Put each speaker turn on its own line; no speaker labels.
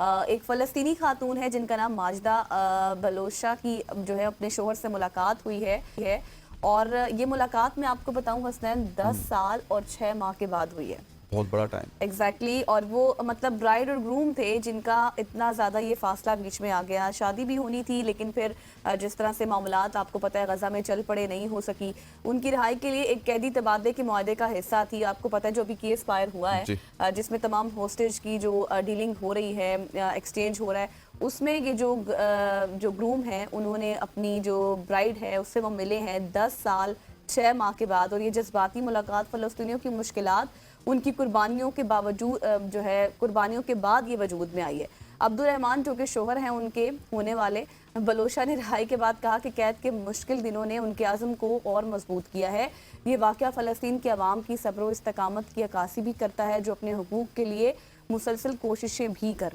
एक फ़लस्तीनी खातून है जिनका नाम माजिदा बलोचा की जो है अपने शोहर से मुलाकात हुई है। और ये मुलाकात मैं आपको बताऊं हसनैन 10 साल और 6 माह के बाद हुई है।
बहुत बड़ा टाइम।
एग्जैक्टली और वो मतलब ब्राइड और ग्रूम थे जिनका इतना ज़्यादा ये फासला बीच में आ गया। शादी भी होनी थी लेकिन फिर जिस तरह से मामलात आपको पता है गज़ा में चल पड़े, नहीं हो सकी। उनकी रिहाई के लिए एक कैदी तबादले के मुआहदे का हिस्सा थी। आपको पता है जो अभी केस फायर हुआ है,
जी।
जिसमें तमाम होस्टेज की जो डीलिंग हो रही है, एक्सचेंज हो रहा है, उसमें ये जो ग्रूम है उन्होंने अपनी जो ब्राइड है उससे वो मिले हैं 10 साल 6 माह के बाद। और ये जज्बाती मुलाकात फ़लस्तीनियों की मुश्किलात उनकी कुर्बानियों के बावजूद जो है कुर्बानियों के बाद ये वजूद में आई है। अब्दुल रहमान जो कि शोहर हैं उनके होने वाले, बलोचा ने रिहाई के बाद कहा कि कैद के मुश्किल दिनों ने उनके आज़म को और मजबूत किया है। ये वाक़या फ़लस्तीन के अवाम की सब्र व इस्तकामत की अक्कासी भी करता है जो अपने हुकूक के लिए मुसलसल कोशिशें भी कर रहे हैं।